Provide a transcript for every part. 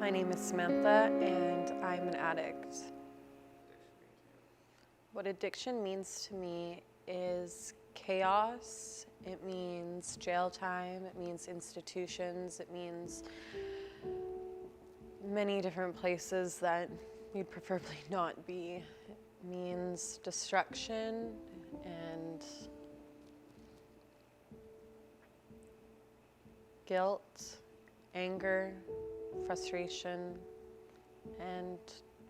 My name is Samantha, and I'm an addict. What addiction means to me is chaos. It means jail time. It means institutions. It means many different places that we'd preferably not be. It means destruction and guilt, anger, frustration, and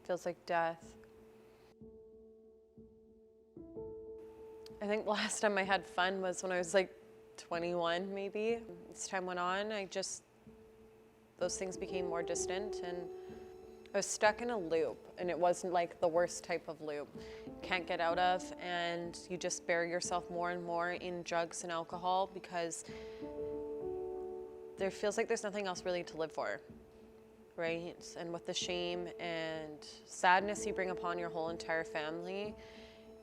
feels like death. I think the last time I had fun was when I was like 21 maybe. As time went on, those things became more distant, and I was stuck in a loop, and it wasn't like the worst type of loop you can't get out of, and you just bury yourself more and more in drugs and alcohol because there feels like there's nothing else really to live for, right? And with the shame and sadness you bring upon your whole entire family,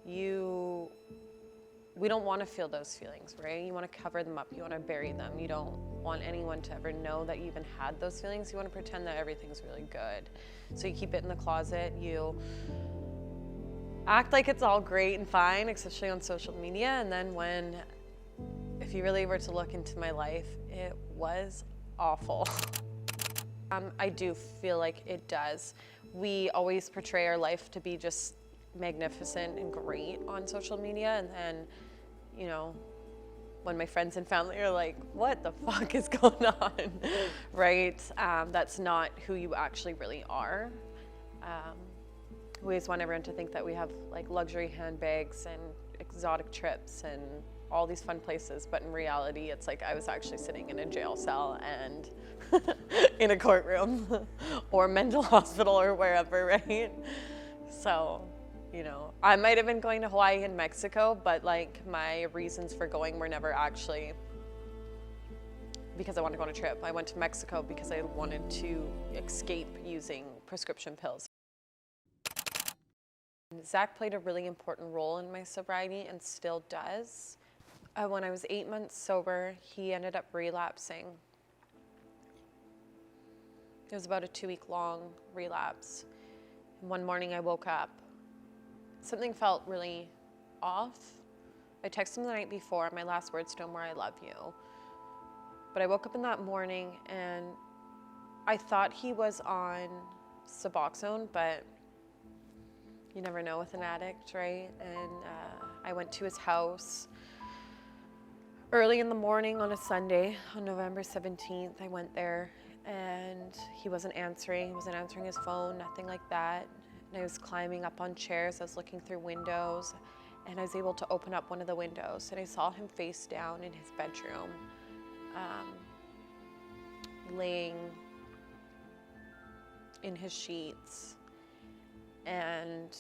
we don't want to feel those feelings, right? You want to cover them up, you want to bury them. You don't want anyone to ever know that you even had those feelings. You want to pretend that everything's really good. So you keep it in the closet, you act like it's all great and fine, especially on social media, and then if you really were to look into my life, it was awful. I do feel like it does. We always portray our life to be just magnificent and great on social media, and then, you know, when my friends and family are like, what the fuck is going on, right? That's not who you actually really are. We always want everyone to think that we have like luxury handbags and exotic trips and all these fun places, but in reality, it's like I was actually sitting in a jail cell and in a courtroom or mental hospital or wherever, right? So, you know, I might have been going to Hawaii and Mexico, but like my reasons for going were never actually because I wanted to go on a trip. I went to Mexico because I wanted to escape using prescription pills. Zach played a really important role in my sobriety and still does. When I was 8 months sober, he ended up relapsing. It was about a 2-week long relapse. And one morning I woke up. Something felt really off. I texted him the night before. My last words to him were, "I love you." But I woke up in that morning and I thought he was on Suboxone, but you never know with an addict, right? And I went to his house early in the morning on a Sunday, on November 17th. I went there and he wasn't answering. He wasn't answering his phone, nothing like that. And I was climbing up on chairs. I was looking through windows, and I was able to open up one of the windows, and I saw him face down in his bedroom, laying in his sheets. And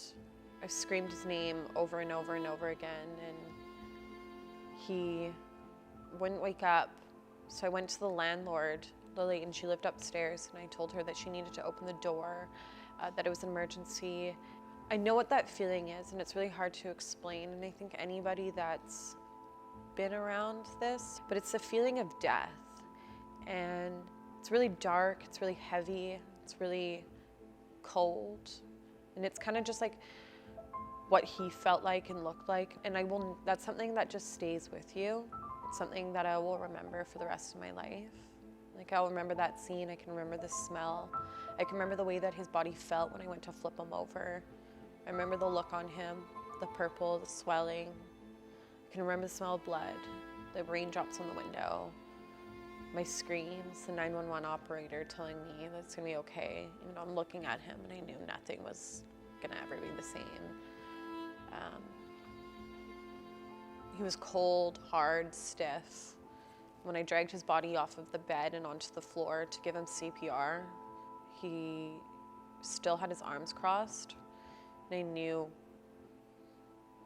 I screamed his name over and over and over again, and he wouldn't wake up. So I went to the landlord, Lily, and she lived upstairs, and I told her that she needed to open the door, that it was an emergency. I know what that feeling is, and it's really hard to explain, and I think anybody that's been around this, but it's the feeling of death, and it's really dark, it's really heavy, it's really cold, and it's kind of just like what he felt like and looked like, and that's something that just stays with you. It's something that I will remember for the rest of my life. Like, I'll remember that scene, I can remember the smell, I can remember the way that his body felt when I went to flip him over. I remember the look on him, the purple, the swelling. I can remember the smell of blood, the raindrops on the window, my screams, the 911 operator telling me that it's gonna be okay. And I'm looking at him and I knew nothing was gonna ever be the same. He was cold, hard, stiff. When I dragged his body off of the bed and onto the floor to give him CPR, he still had his arms crossed. And I knew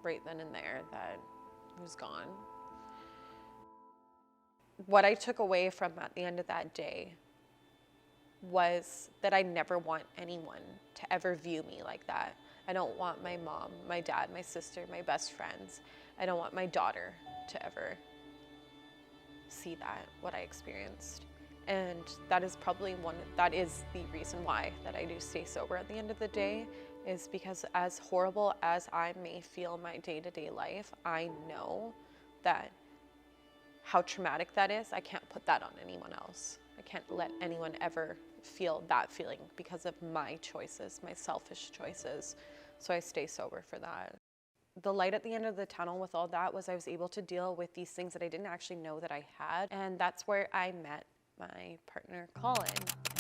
right then and there that he was gone. What I took away from at the end of that day was that I never want anyone to ever view me like that. I don't want my mom, my dad, my sister, my best friends. I don't want my daughter to ever see that, what I experienced. And that is probably that is the reason why that I do stay sober at the end of the day, is because as horrible as I may feel my day-to-day life, I know that how traumatic that is, I can't put that on anyone else. I can't let anyone ever feel that feeling because of my choices, my selfish choices. So I stay sober for that. The light at the end of the tunnel with all that was I was able to deal with these things that I didn't actually know that I had. And that's where I met my partner, Colin.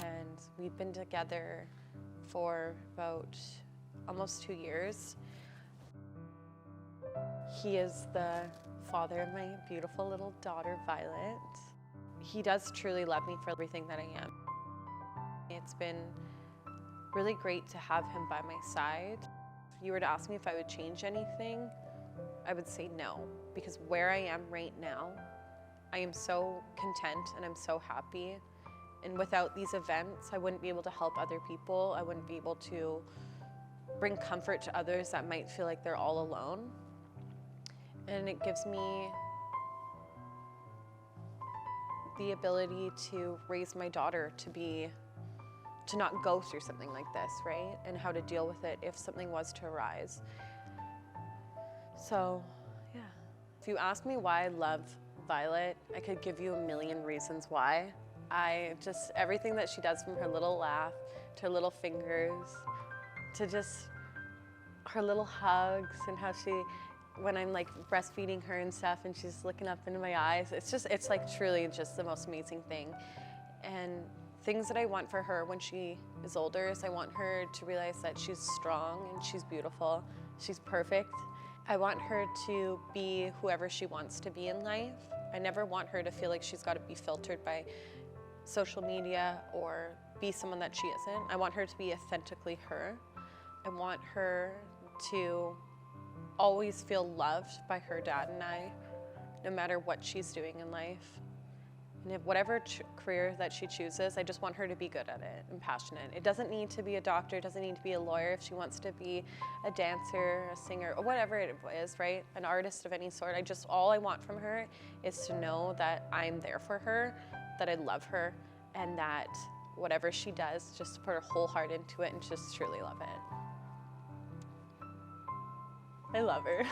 And we've been together for about almost 2 years. He is the father of my beautiful little daughter, Violet. He does truly love me for everything that I am. It's been really great to have him by my side. If you were to ask me if I would change anything, I would say no, because where I am right now, I am so content and I'm so happy. And without these events, I wouldn't be able to help other people. I wouldn't be able to bring comfort to others that might feel like they're all alone. And it gives me the ability to raise my daughter to not go through something like this, right? And how to deal with it if something was to arise. So, yeah. If you ask me why I love Violet, I could give you a million reasons why. Everything that she does, from her little laugh, to her little fingers, to just her little hugs, and how when I'm like breastfeeding her and stuff and she's looking up into my eyes, it's like truly just the most amazing thing. And things that I want for her when she is older is I want her to realize that she's strong and she's beautiful, she's perfect. I want her to be whoever she wants to be in life. I never want her to feel like she's got to be filtered by social media or be someone that she isn't. I want her to be authentically her. I want her to always feel loved by her dad and I, no matter what she's doing in life. And if whatever career that she chooses, I just want her to be good at it and passionate. It doesn't need to be a doctor, it doesn't need to be a lawyer. If she wants to be a dancer, a singer, or whatever it is, right? An artist of any sort. All I want from her is to know that I'm there for her, that I love her, and that whatever she does, just to put her whole heart into it and just truly love it. I love her.